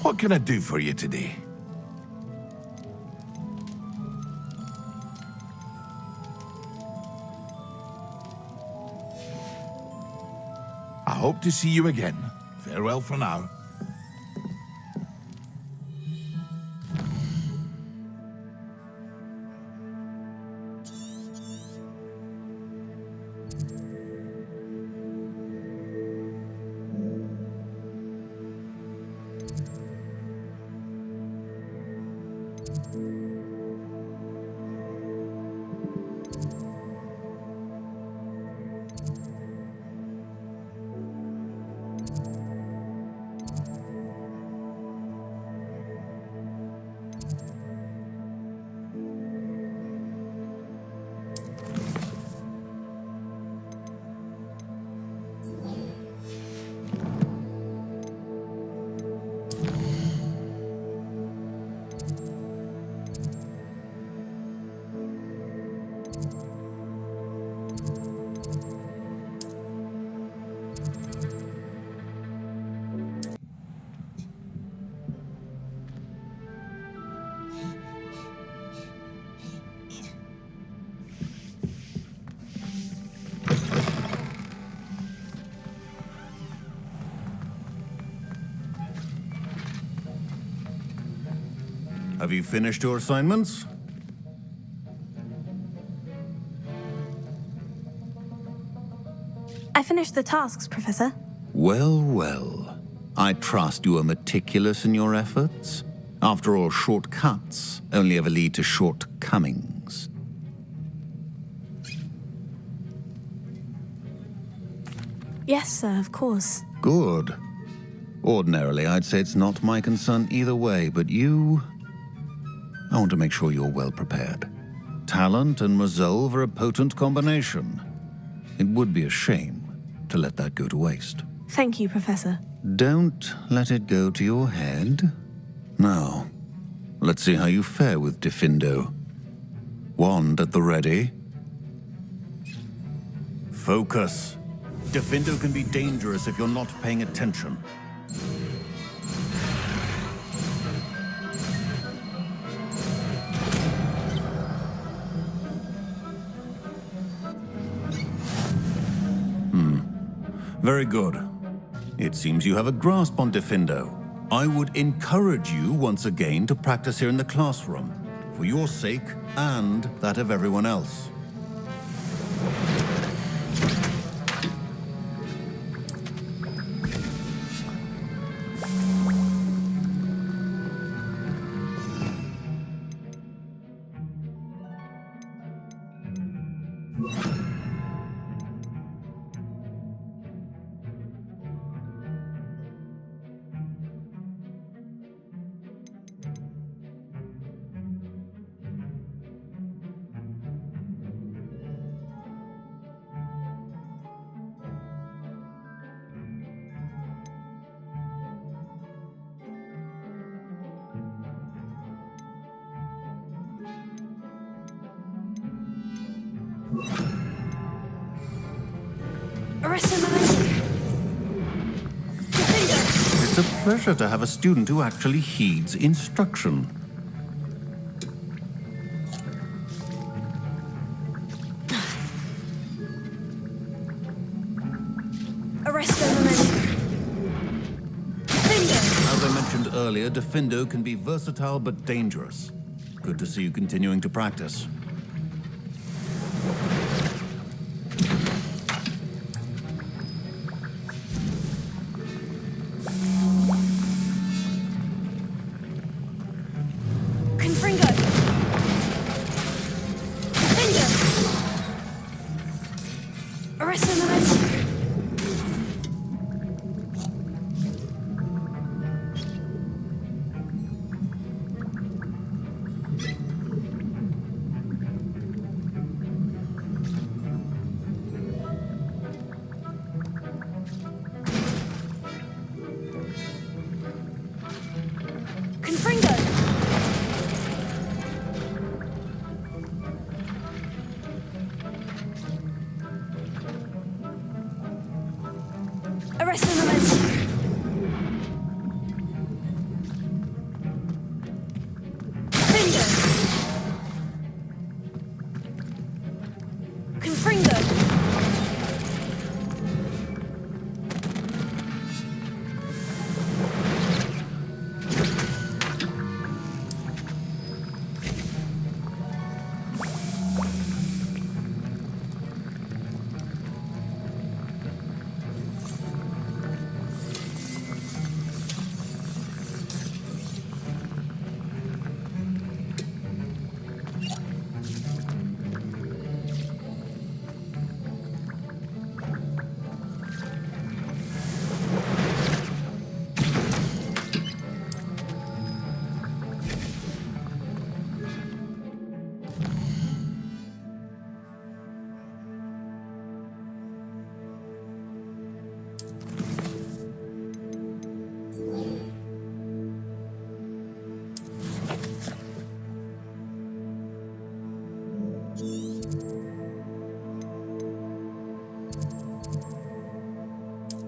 What can I do for you today? I hope to see you again. Farewell for now. Have you finished your assignments? I finished the tasks, Professor. Well, well. I trust you are meticulous in your efforts. After all, shortcuts only ever lead to shortcomings. Yes, sir, of course. Good. Ordinarily, I'd say it's not my concern either way, but you... I want to make sure you're well prepared. Talent and resolve are a potent combination. It would be a shame to let that go to waste. Thank you, Professor. Don't let it go to your head. Now, let's see how you fare with Gryffindor. Wand at the ready. Focus. Gryffindor can be dangerous if you're not paying attention. Very good. It seems you have a grasp on Gryffindor. I would encourage you once again to practice here in the classroom, for your sake and that of everyone else. It's a pleasure to have a student who actually heeds instruction. As I mentioned earlier, Gryffindor can be versatile but dangerous. Good to see you continuing to practice.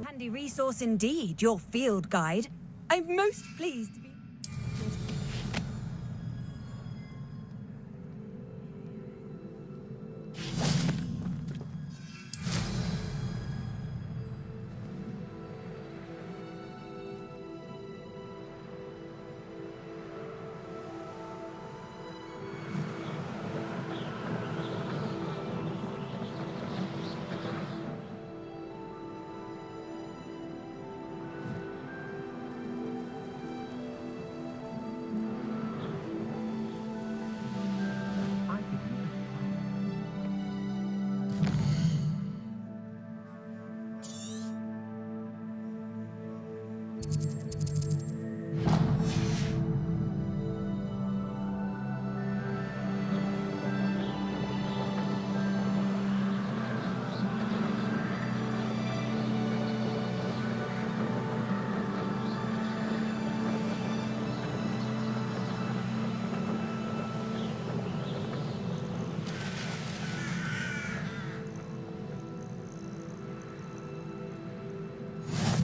Handy resource indeed, your field guide. I'm most pleased to be...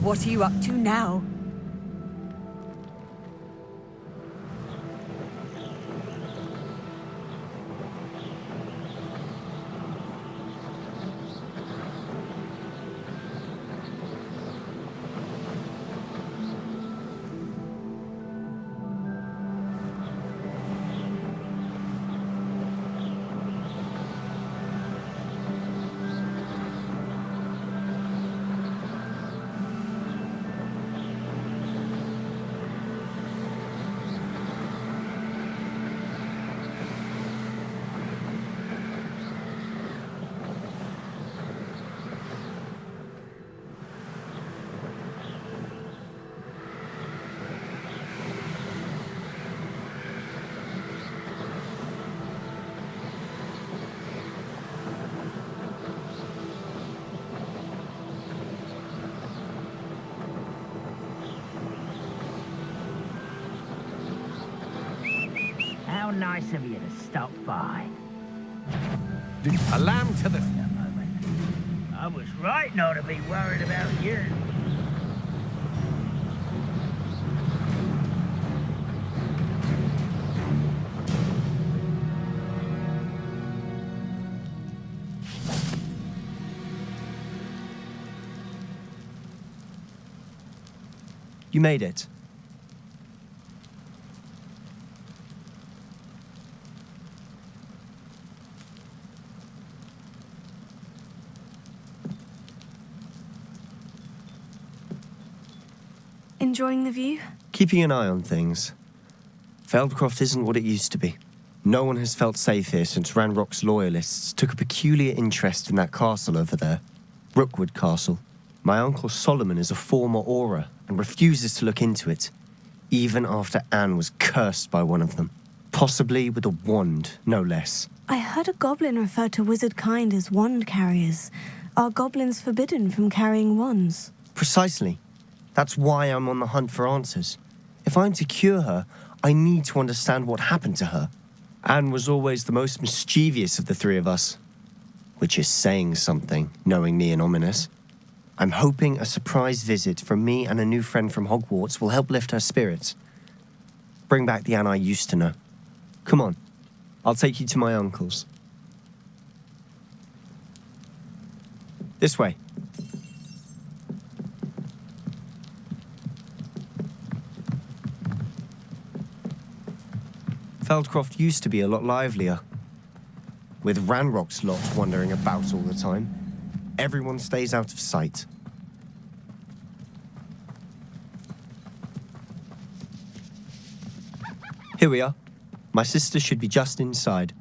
What are you up to now? How nice of you to stop by. A lamb to the... I was right not to be worried about you. You made it. Enjoying the view? Keeping an eye on things. Feldcroft isn't what it used to be. No one has felt safe here since Ranrock's loyalists took a peculiar interest in that castle over there. Rookwood Castle. My uncle Solomon is a former Auror and refuses to look into it, even after Anne was cursed by one of them. Possibly with a wand, no less. I heard a goblin refer to wizard kind as wand carriers. Are goblins forbidden from carrying wands? Precisely. That's why I'm on the hunt for answers. If I'm to cure her, I need to understand what happened to her. Anne was always the most mischievous of the three of us. Which is saying something, knowing me and Ominous. I'm hoping a surprise visit from me and a new friend from Hogwarts will help lift her spirits. Bring back the Anne I used to know. Come on, I'll take you to my uncle's. This way. Feldcroft used to be a lot livelier. With Ranrock's lot wandering about all the time, everyone stays out of sight. Here we are. My sister should be just inside.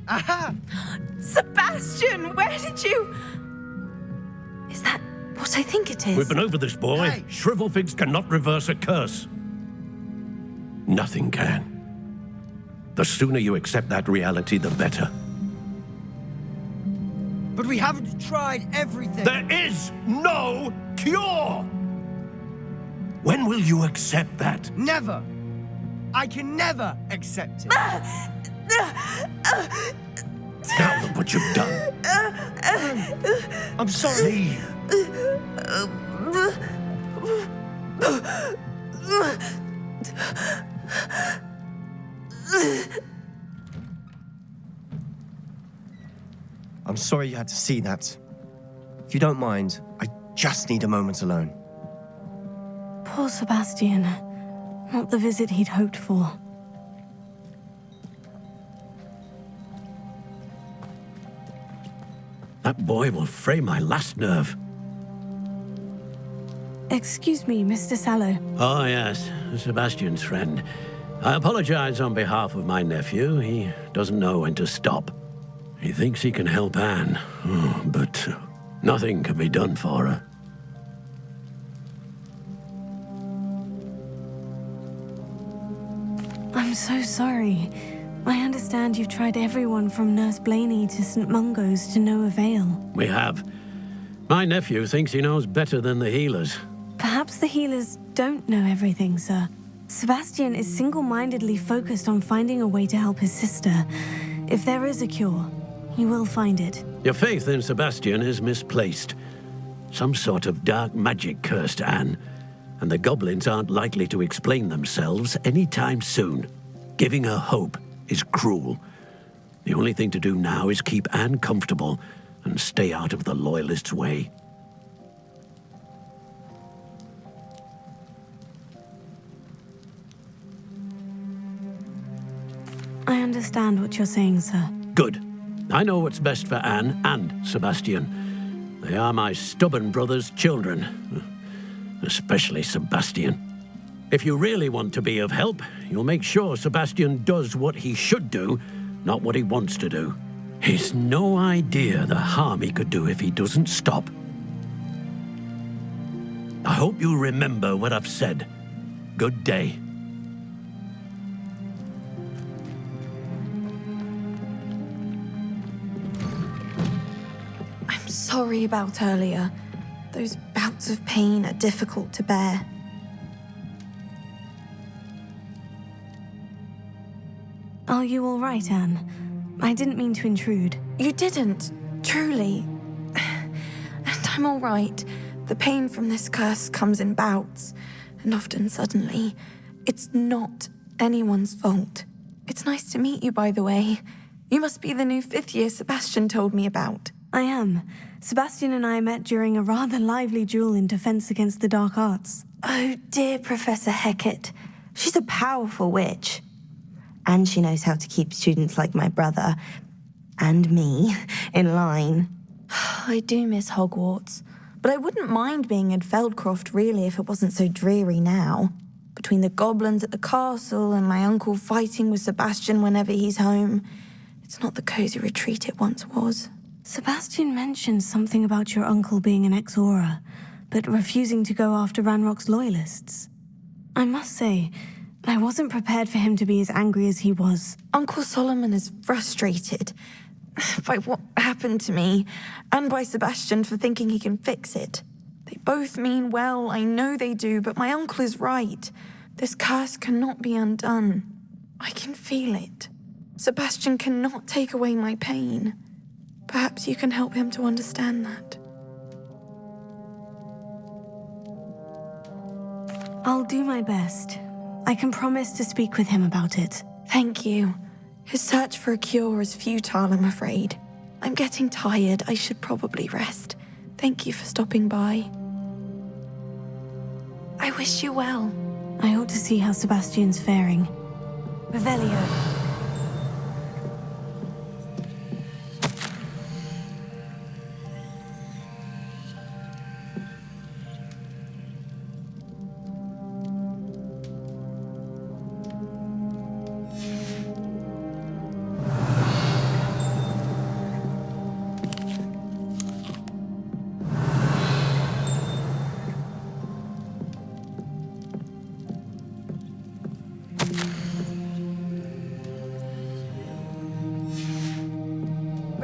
Aha! Sebastian, where did you... Is that what I think it is? We've been over this, boy. Hey. Shrivelfigs cannot reverse a curse. Nothing can. The sooner you accept that reality, the better. But we haven't tried everything. There is no cure! When will you accept that? Never. I can never accept it. Now look what you've done. I'm sorry. I'm sorry you had to see that. If you don't mind, I just need a moment alone. Poor Sebastian. Not the visit he'd hoped for. That boy will fray my last nerve. Excuse me, Mr. Sallow. Oh, yes, Sebastian's friend. I apologize on behalf of my nephew. He doesn't know when to stop. He thinks he can help Anne, but nothing can be done for her. I'm so sorry. I understand you've tried everyone from Nurse Blaney to St. Mungo's to no avail. We have. My nephew thinks he knows better than the healers. Perhaps the healers don't know everything, sir. Sebastian is single-mindedly focused on finding a way to help his sister. If there is a cure, he will find it. Your faith in Sebastian is misplaced. Some sort of dark magic cursed Anne, and the goblins aren't likely to explain themselves anytime soon. Giving her hope is cruel. The only thing to do now is keep Anne comfortable and stay out of the Loyalists' way. I understand what you're saying, sir. Good. I know what's best for Anne and Sebastian. They are my stubborn brother's children. Especially Sebastian. If you really want to be of help, you'll make sure Sebastian does what he should do, not what he wants to do. He's no idea the harm he could do if he doesn't stop. I hope you remember what I've said. Good day. I'm sorry about earlier. Those bouts of pain are difficult to bear. Are you all right, Anne? I didn't mean to intrude. You didn't, truly. And I'm all right. The pain from this curse comes in bouts, and often suddenly. It's not anyone's fault. It's nice to meet you, by the way. You must be the new 5th year Sebastian told me about. I am. Sebastian and I met during a rather lively duel in defense against the dark arts. Oh, dear Professor Hecat. She's a powerful witch. And she knows how to keep students like my brother, and me, in line. I do miss Hogwarts, but I wouldn't mind being in Feldcroft, really, if it wasn't so dreary now. Between the goblins at the castle and my uncle fighting with Sebastian whenever he's home, it's not the cozy retreat it once was. Sebastian mentioned something about your uncle being an ex-Auror, but refusing to go after Ranrock's loyalists. I must say, I wasn't prepared for him to be as angry as he was. Uncle Solomon is frustrated by what happened to me, and by Sebastian for thinking he can fix it. They both mean well, I know they do, but my uncle is right. This curse cannot be undone. I can feel it. Sebastian cannot take away my pain. Perhaps you can help him to understand that. I'll do my best. I can promise to speak with him about it. Thank you. His search for a cure is futile, I'm afraid. I'm getting tired. I should probably rest. Thank you for stopping by. I wish you well. I ought to see how Sebastian's faring. Revelio.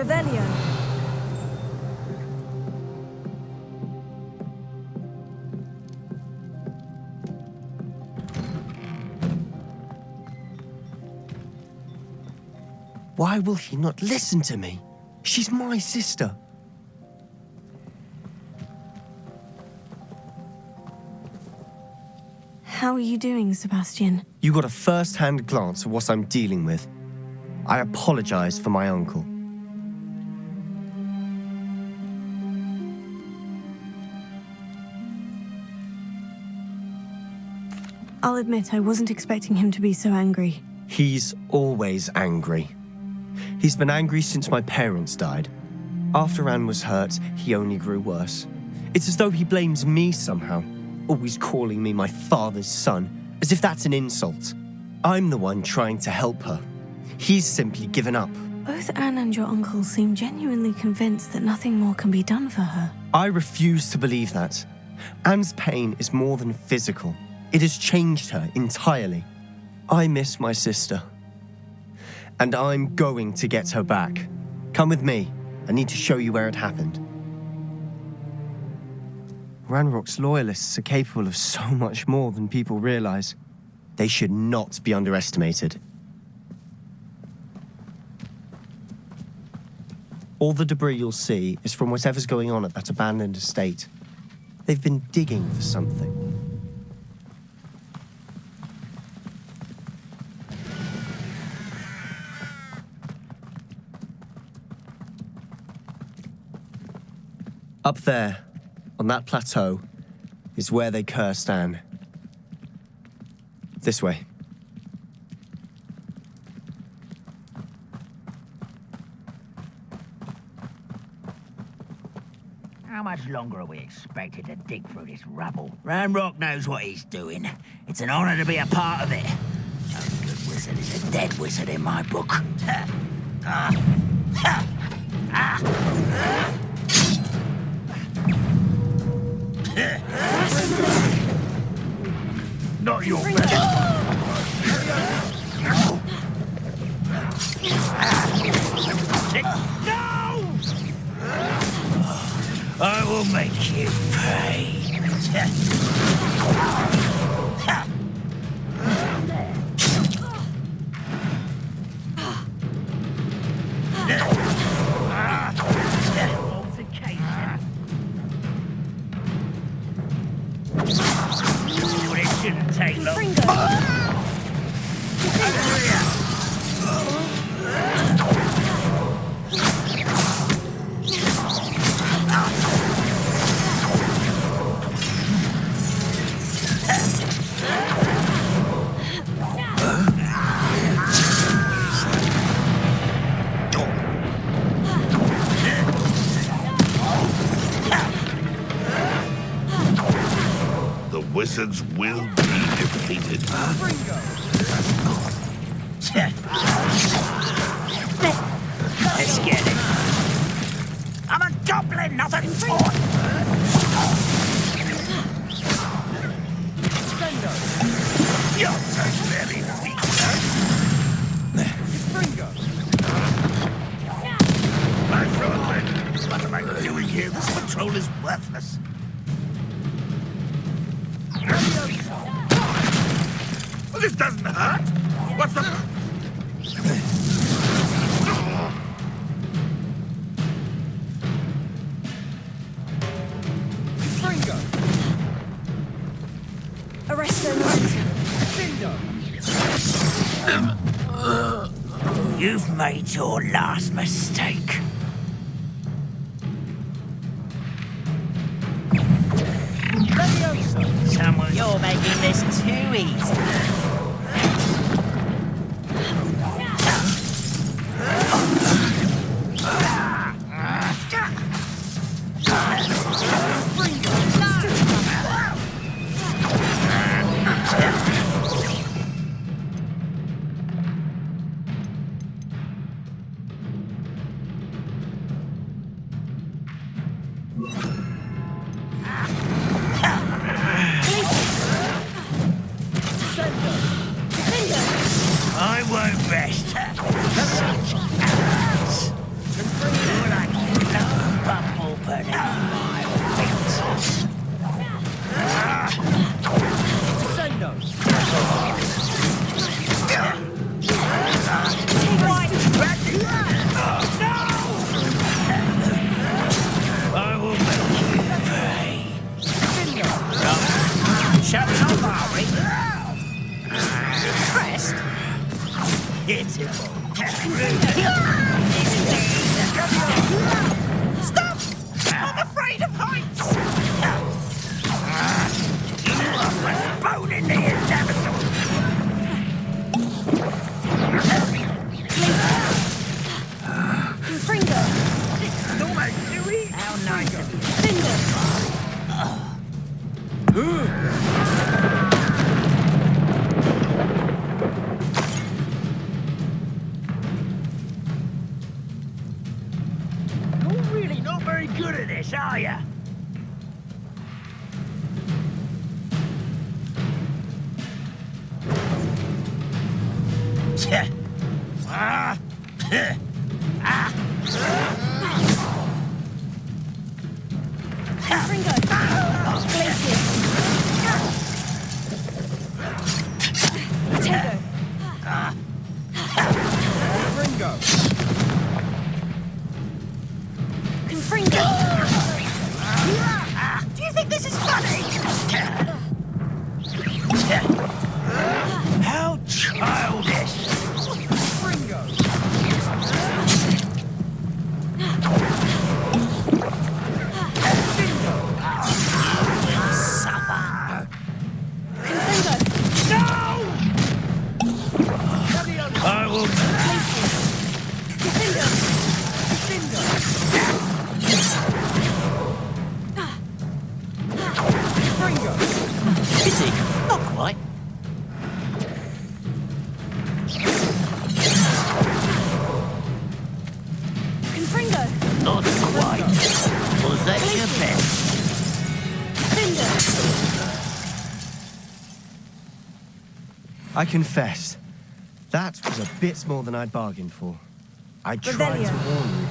Revelio. Why will he not listen to me? She's my sister. How are you doing, Sebastian? You got a first-hand glance at what I'm dealing with. I apologize for my uncle. I'll admit I wasn't expecting him to be so angry. He's always angry. He's been angry since my parents died. After Anne was hurt, he only grew worse. It's as though he blames me somehow, always calling me my father's son, as if that's an insult. I'm the one trying to help her. He's simply given up. Both Anne and your uncle seem genuinely convinced that nothing more can be done for her. I refuse to believe that. Anne's pain is more than physical. It has changed her entirely. I miss my sister. And I'm going to get her back. Come with me. I need to show you where it happened. Ranrock's loyalists are capable of so much more than people realize. They should not be underestimated. All the debris you'll see is from whatever's going on at that abandoned estate. They've been digging for something. Up there, on that plateau, is where they cursed Anne. This way. How much longer are we expected to dig through this rubble? Ranrock knows what he's doing. It's an honor to be a part of it. A good wizard is a dead wizard in my book. Not your best. No! I will make you pay. It shouldn't take long. Wizards will be defeated. Let's get it. I'm a goblin, not a toy. You're so very weak. What am I doing here? This patrol is worthless. Well, this doesn't hurt. What's the... Arrest them. You've made your last mistake. You're making this too easy. I won't rest. Such ass. pitiful. Stop! I'm afraid of heights! Bone in the inevitable. Fringo! It's almost too easy. How nice of you. Finger! You're really not very good at this, are you? Fringo! Glacier! Potato! Ringo! Confringo! Do you think this is funny? How childish. Ringo! Suffer. Confringo! No! I will. Confringo! Ringo! Is he? Not quite. Confringo! Not quite. Was that your best? Finger! I confess, that was a bit more than I'd bargained for. I tried to Revelio. warn you.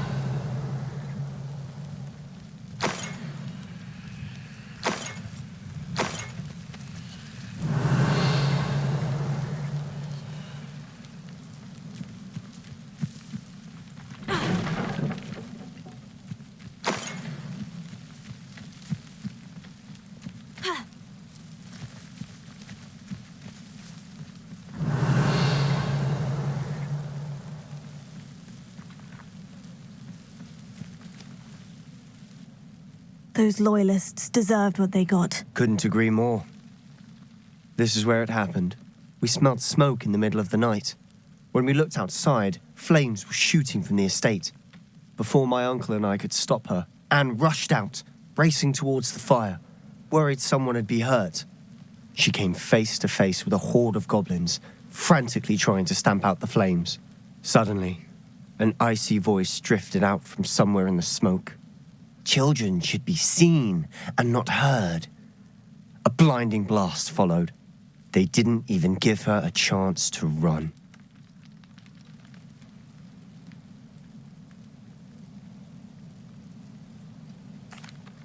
Those loyalists deserved what they got. Couldn't agree more. This is where it happened. We smelled smoke in the middle of the night. When we looked outside, flames were shooting from the estate. Before my uncle and I could stop her, Anne rushed out, racing towards the fire, worried someone had been hurt. She came face to face with a horde of goblins, frantically trying to stamp out the flames. Suddenly, an icy voice drifted out from somewhere in the smoke. Children should be seen and not heard. A blinding blast followed. They didn't even give her a chance to run.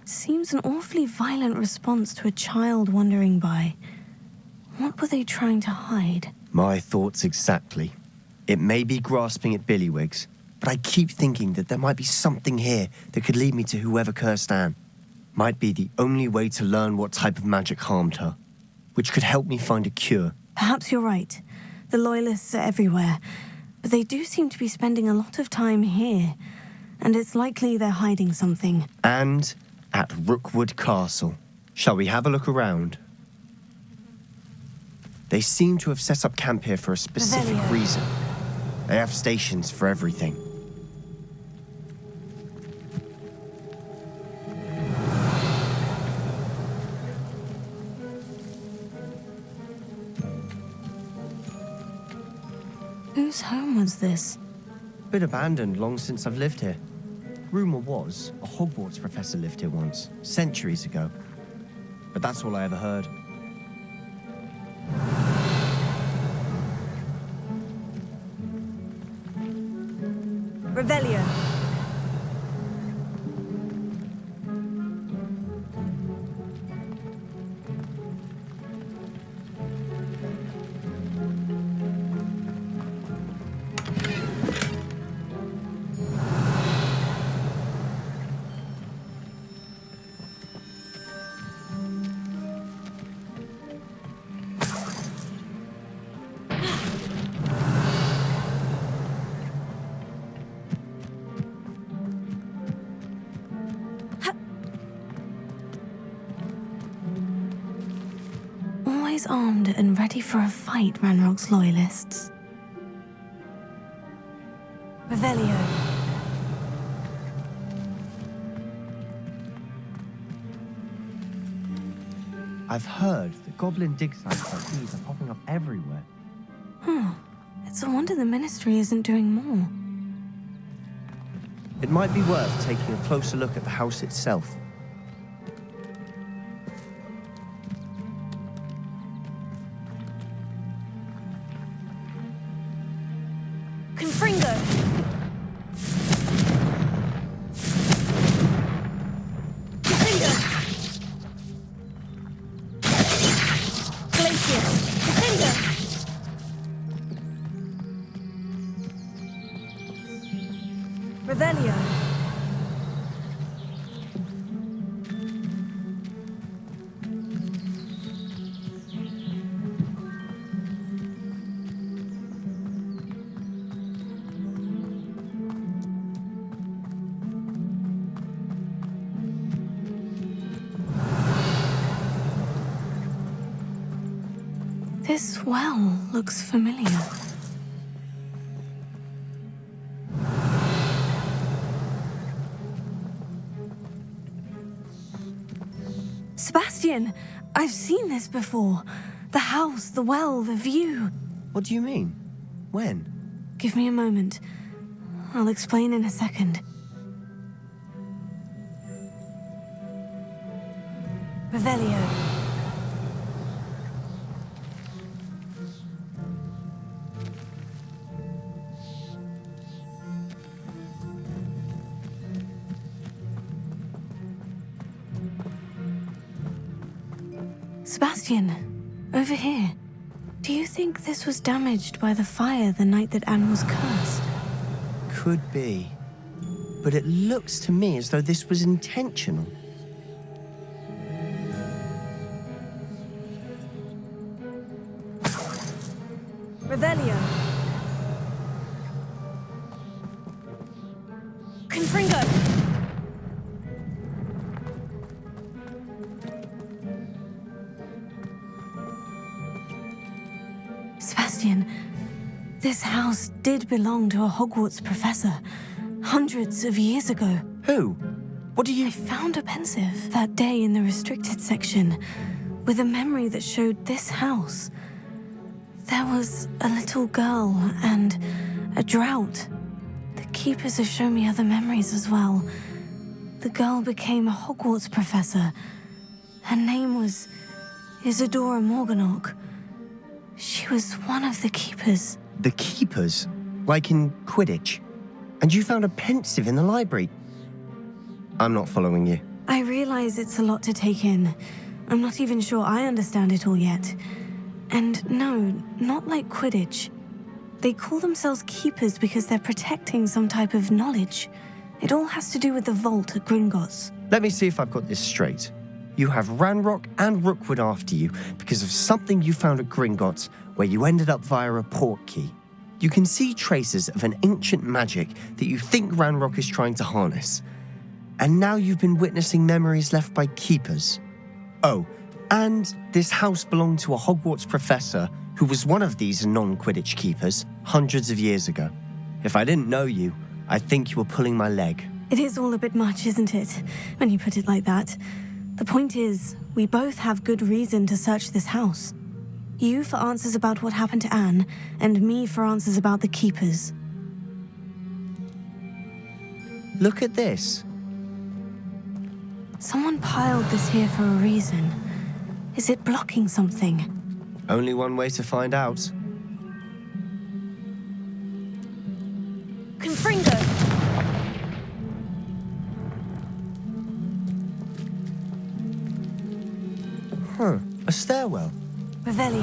Seems an awfully violent response to a child wandering by. What were they trying to hide? My thoughts exactly. It may be grasping at Billywigs, but I keep thinking that there might be something here that could lead me to whoever cursed Anne. Might be the only way to learn what type of magic harmed her, which could help me find a cure. Perhaps you're right. The Loyalists are everywhere, but they do seem to be spending a lot of time here, and it's likely they're hiding something. And at Rookwood Castle. Shall we have a look around? They seem to have set up camp here for a specific Revelio. reason. They have stations for everything. Whose home was this? Been abandoned long since I've lived here. Rumour was a Hogwarts professor lived here once, centuries ago. But that's all I ever heard. Revelio. disarmed and ready for a fight, Ranrock's loyalists. Revelio. I've heard that goblin dig sites like these are popping up everywhere. It's a wonder the Ministry isn't doing more. It might be worth taking a closer look at the house itself. Confringo! Confringo! Glacius! Confringo! Revelio. This well looks familiar. Sebastian, I've seen this before. The house, the well, the view. What do you mean? When? Give me a moment. I'll explain in a second. Revelio. Sebastian, over here. Do you think this was damaged by the fire the night that Anne was cursed? Could be. But it looks to me as though this was intentional. Revelio. Confringo. Sebastian, this house did belong to a Hogwarts professor hundreds of years ago. Who? What do you... I found a pensive that day in the restricted section with a memory that showed this house. There was a little girl and a drought. The keepers have shown me other memories as well. The girl became a Hogwarts professor. Her name was Isadora Morganach. She was one of the keepers. The keepers? Like in Quidditch? And you found a pensive in the library? I'm not following you. I realize it's a lot to take in. I'm not even sure I understand it all yet. And no, not like Quidditch. They call themselves keepers because they're protecting some type of knowledge. It all has to do with the vault at Gringotts. Let me see if I've got this straight. You have Ranrock and Rookwood after you because of something you found at Gringotts where you ended up via a portkey. You can see traces of an ancient magic that you think Ranrock is trying to harness. And now you've been witnessing memories left by keepers. Oh, and this house belonged to a Hogwarts professor who was one of these non-Quidditch keepers hundreds of years ago. If I didn't know you, I'd think you were pulling my leg. It is all a bit much, isn't it, when you put it like that? The point is, we both have good reason to search this house. You for answers about what happened to Anne, and me for answers about the keepers. Look at this. Someone piled this here for a reason. Is it blocking something? Only one way to find out. Confringo! Huh, a stairwell. Revelio.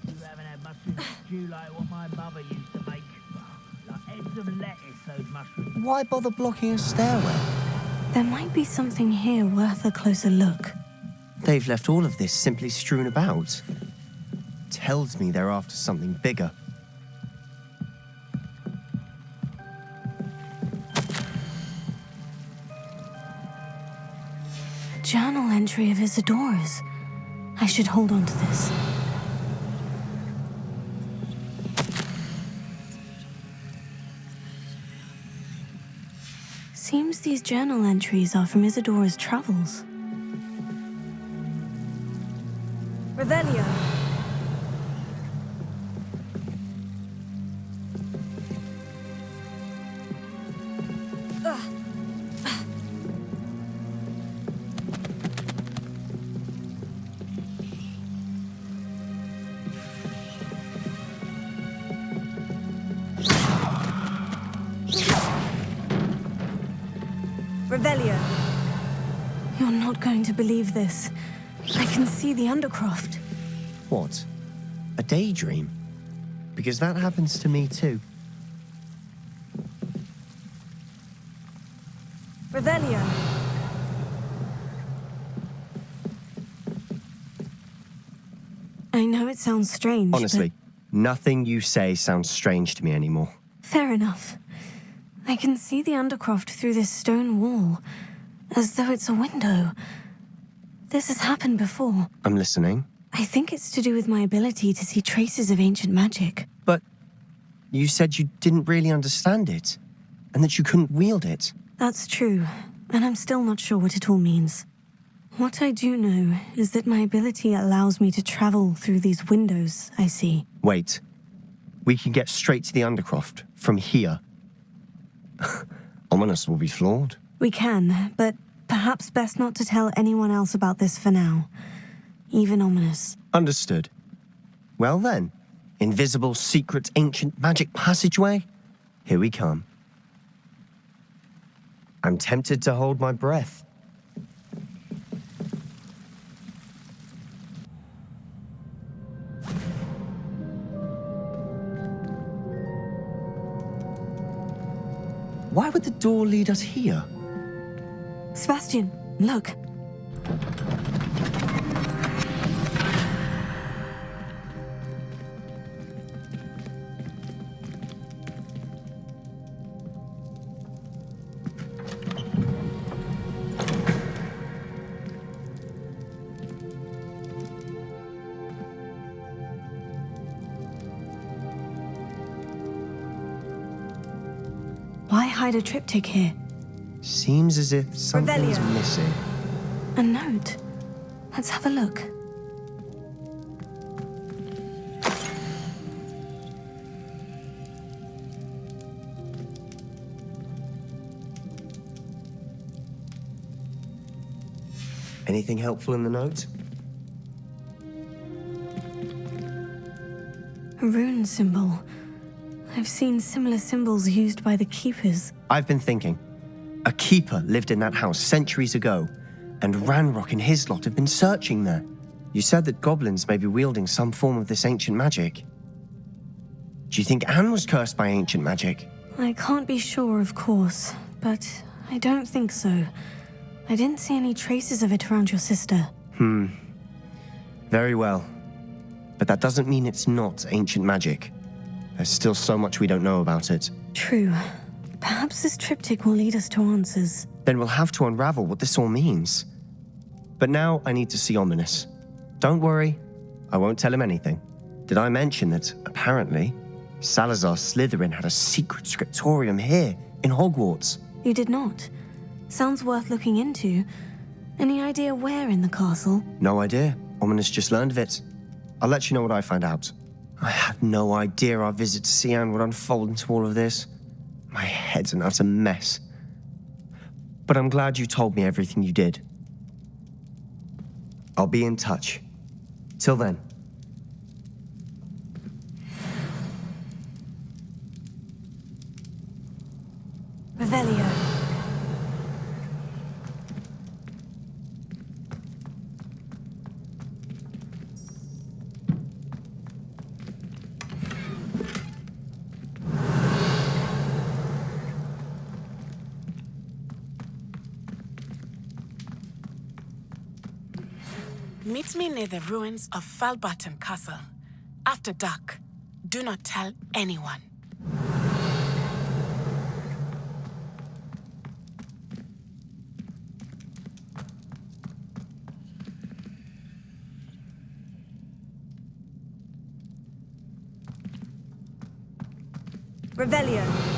You haven't had mushroom stew like what my mother used to make. Like heads of lettuce, those mushrooms. Why bother blocking a stairwell? There might be something here worth a closer look. They've left all of this simply strewn about. Tells me they're after something bigger. A journal entry of Isadora's. I should hold on to this. Seems these journal entries are from Isadora's travels. Revelio. Revelio. You're not going to believe this. I can see the Undercroft. What? A daydream? Because that happens to me too. Revelio. I know it sounds strange, Honestly, nothing you say sounds strange to me anymore. but fair enough. I can see the Undercroft through this stone wall, as though it's a window. This has happened before. I'm listening. I think it's to do with my ability to see traces of ancient magic. But you said you didn't really understand it, and that you couldn't wield it. That's true, and I'm still not sure what it all means. What I do know is that my ability allows me to travel through these windows I see. Wait. We can get straight to the Undercroft from here. Ominous will be flawed. We can, but perhaps best not to tell anyone else about this for now. Even Ominous. Understood. Well then, invisible, secret, ancient magic passageway? Here we come. I'm tempted to hold my breath. Why would the door lead us here? Sebastian, look. Why hide a triptych here? Seems as if something's Revelio. missing. A note. Let's have a look. Anything helpful in the note? A rune symbol. I've seen similar symbols used by the Keepers. I've been thinking. A keeper lived in that house centuries ago, and Ranrock and his lot have been searching there. You said that goblins may be wielding some form of this ancient magic. Do you think Anne was cursed by ancient magic? I can't be sure, of course, but I don't think so. I didn't see any traces of it around your sister. Very well. But that doesn't mean it's not ancient magic. There's still so much we don't know about it. True. Perhaps this triptych will lead us to answers. Then we'll have to unravel what this all means. But now I need to see Ominous. Don't worry, I won't tell him anything. Did I mention that, apparently, Salazar Slytherin had a secret scriptorium here, in Hogwarts? You did not. Sounds worth looking into. Any idea where in the castle? No idea. Ominous just learned of it. I'll let you know what I find out. I had no idea our visit to Sian would unfold into all of this. My head's an utter mess. But I'm glad you told me everything you did. I'll be in touch. Till then. Revelio. Meet me near the ruins of Falbarton Castle. After dark. Do not tell anyone. Revelio.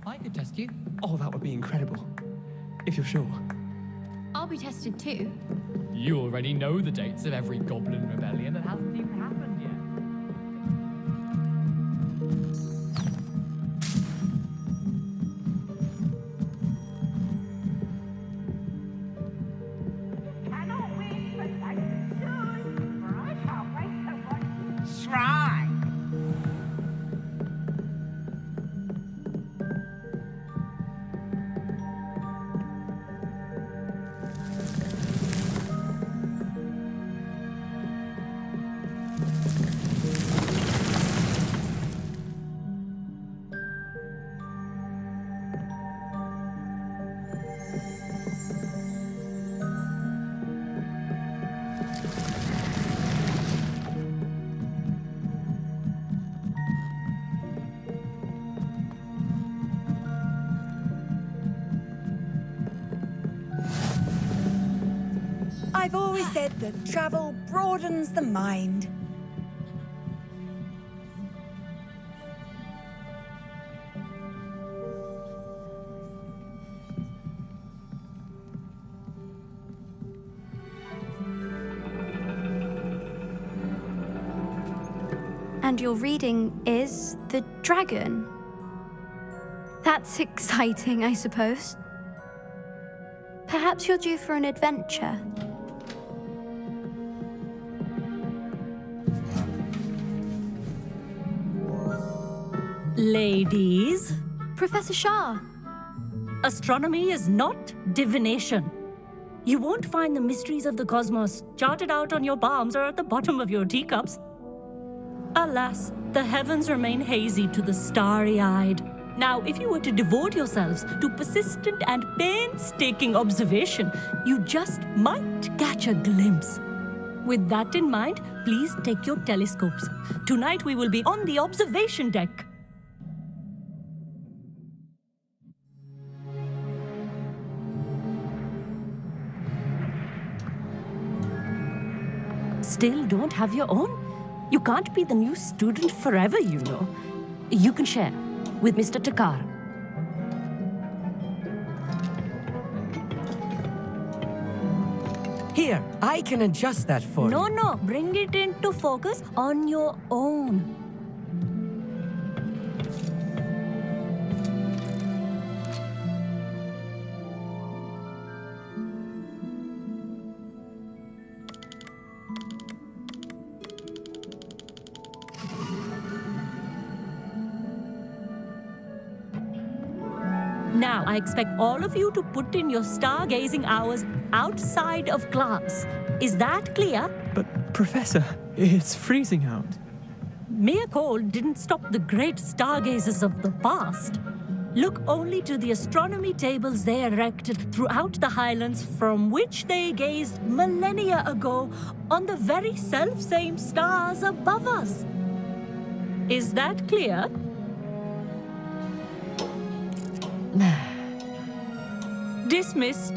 I could test you. Oh, that would be incredible. If you're sure. I'll be tested too. You already know the dates of every goblin rebellion that hasn't even happened yet. I've always said that travel broadens the mind. And your reading is the dragon. That's exciting, I suppose. Perhaps you're due for an adventure. Ladies, Professor Shah. astronomy is not divination. You won't find the mysteries of the cosmos charted out on your palms or at the bottom of your teacups. Alas, the heavens remain hazy to the starry-eyed. Now, if you were to devote yourselves to persistent and painstaking observation, you just might catch a glimpse. With that in mind, please take your telescopes. Tonight we will be on the observation deck. Still don't have your own? You can't be the new student forever, you know. You can share with Mr. Takar. Here, I can adjust that for you. No, bring it into focus on your own. Now, I expect all of you to put in your stargazing hours outside of class. Is that clear? But, Professor, it's freezing out. Mere cold didn't stop the great stargazers of the past. Look only to the astronomy tables they erected throughout the Highlands from which they gazed millennia ago on the very self-same stars above us. Is that clear? Dismissed.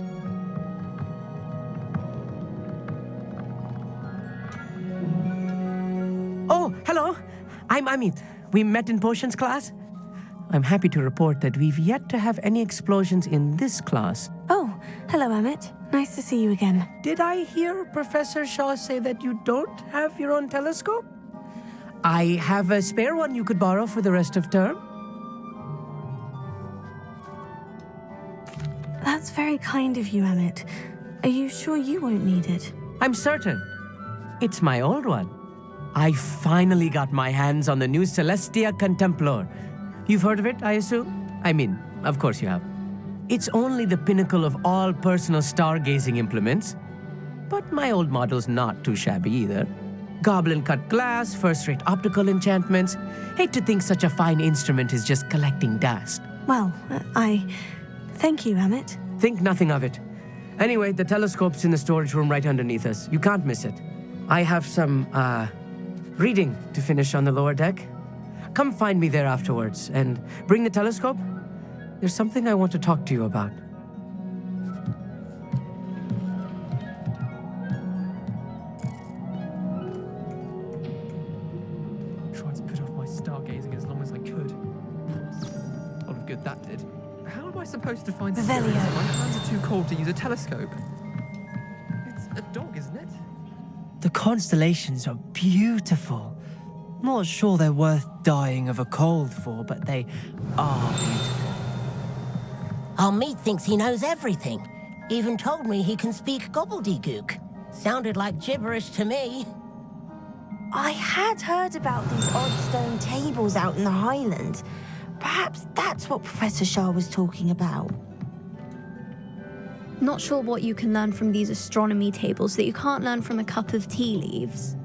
Oh, hello. I'm Amit. We met in potions class. I'm happy to report that we've yet to have any explosions in this class. Oh, hello, Amit. Nice to see you again. Did I hear Professor Shaw say that you don't have your own telescope? I have a spare one you could borrow for the rest of term. That's very kind of you, Amit. Are you sure you won't need it? I'm certain. It's my old one. I finally got my hands on the new Celestia Contemplar. You've heard of it, I assume? I mean, of course you have. It's only the pinnacle of all personal stargazing implements. But my old model's not too shabby either. Goblin-cut glass, first-rate optical enchantments. Hate to think such a fine instrument is just collecting dust. Well, thank you, Amit. Think nothing of it. Anyway, the telescope's in the storage room right underneath us. You can't miss it. I have some, reading to finish on the lower deck. Come find me there afterwards, and bring the telescope. There's something I want to talk to you about. Tried to put off my stargazing as long as I could. A lot of good that did. How am I supposed to find Sirius? My hands are too cold to use a telescope. It's a dog, isn't it? The constellations are beautiful. Not sure they're worth dying of a cold for, but they are beautiful. Our meat thinks he knows everything. Even told me he can speak gobbledygook. Sounded like gibberish to me. I had heard about these odd stone tables out in the Highlands. Perhaps that's what Professor Shah was talking about. Not sure what you can learn from these astronomy tables that you can't learn from a cup of tea leaves.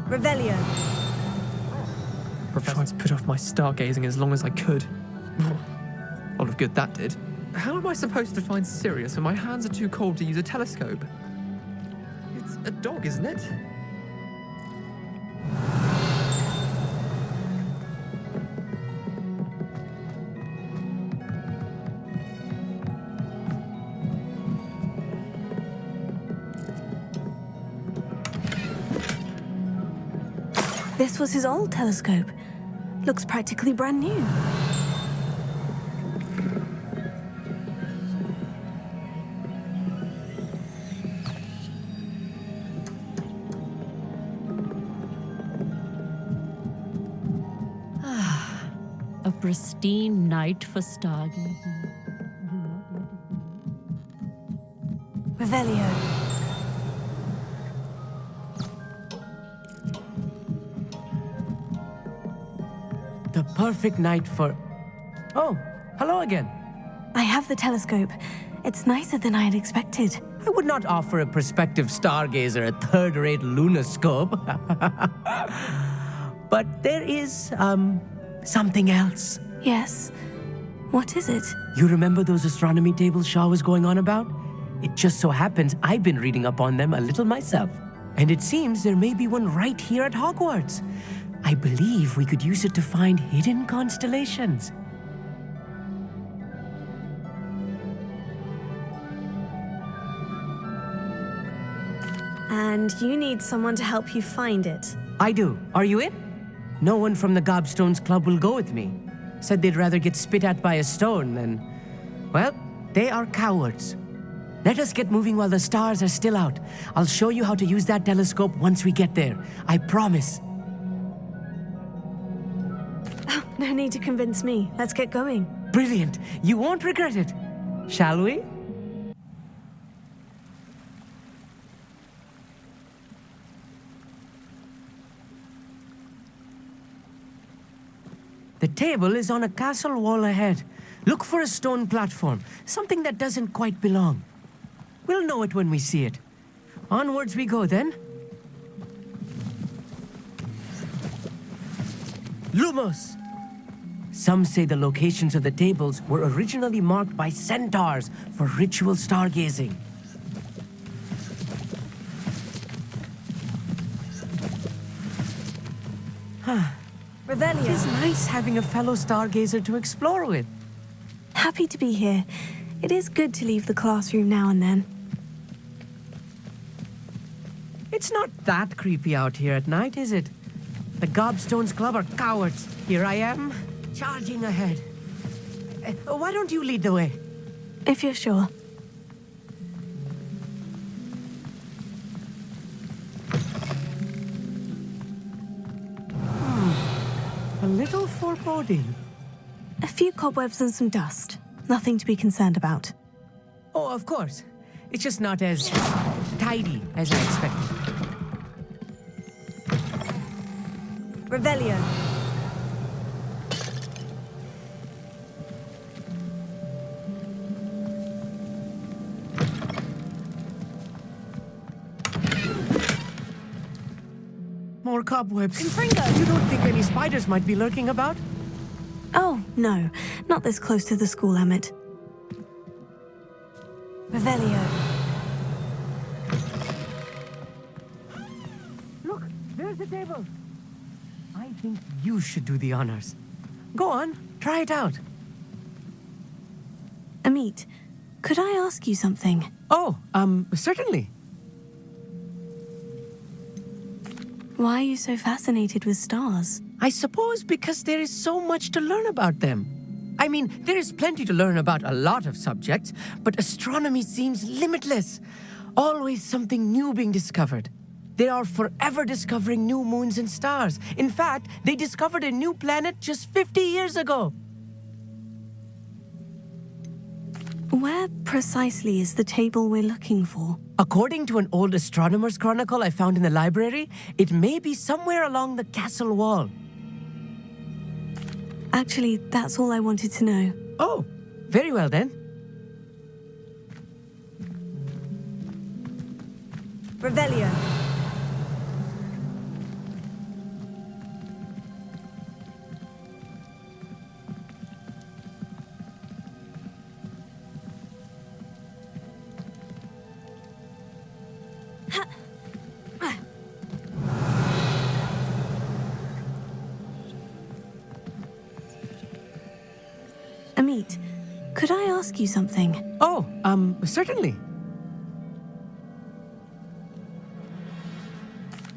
Revelio. Tried to put off my stargazing as long as I could. A lot of good that did. How am I supposed to find Sirius when my hands are too cold to use a telescope? It's a dog, isn't it? This was his old telescope. Looks practically brand new. A pristine night for stargazing. Revelio. The perfect night for... Oh, hello again. I have the telescope. It's nicer than I had expected. I would not offer a prospective stargazer a third-rate lunoscope. But there is, something else. Yes? What is it? You remember those astronomy tables Shaw was going on about? It just so happens I've been reading up on them a little myself. And it seems there may be one right here at Hogwarts. I believe we could use it to find hidden constellations. And you need someone to help you find it. I do. Are you in? No one from the Gobstones Club will go with me. Said they'd rather get spit at by a stone than... Well, they are cowards. Let us get moving while the stars are still out. I'll show you how to use that telescope once we get there. I promise. Oh, no need to convince me. Let's get going. Brilliant. You won't regret it. Shall we? The table is on a castle wall ahead. Look for a stone platform, something that doesn't quite belong. We'll know it when we see it. Onwards we go then. Lumos! Some say the locations of the tables were originally marked by centaurs for ritual stargazing. Revelio. It is nice having a fellow stargazer to explore with. Happy to be here. It is good to leave the classroom now and then. It's not that creepy out here at night, is it? The Gobstones Club are cowards. Here I am, charging ahead. Why don't you lead the way? If you're sure. A little foreboding. A few cobwebs and some dust. Nothing to be concerned about. Oh, of course. It's just not as tidy as I expected. Revelio. More cobwebs. Confringo! You don't think any spiders might be lurking about? Oh, no. Not this close to the school, Emmett. Revelio. Look, there's the table. I think you should do the honors. Go on, try it out. Amit, could I ask you something? Oh, certainly. Why are you so fascinated with stars? I suppose because there is so much to learn about them. I mean, there is plenty to learn about a lot of subjects, but astronomy seems limitless. Always something new being discovered. They are forever discovering new moons and stars. In fact, they discovered a new planet just 50 years ago. Where precisely is the table we're looking for? According to an old astronomer's chronicle I found in the library, it may be somewhere along the castle wall. Actually, that's all I wanted to know. Oh, very well then. Revelio. Amit, could I ask you something? Oh, certainly.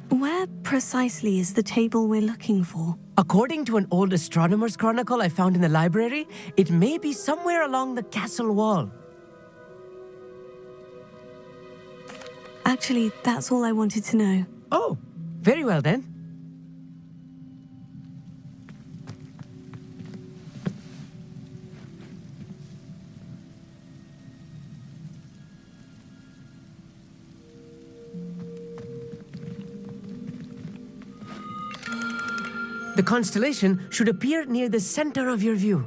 Where precisely is the table we're looking for? According to an old astronomer's chronicle I found in the library, it may be somewhere along the castle wall. Actually, that's all I wanted to know. Oh, very well then. The constellation should appear near the center of your view.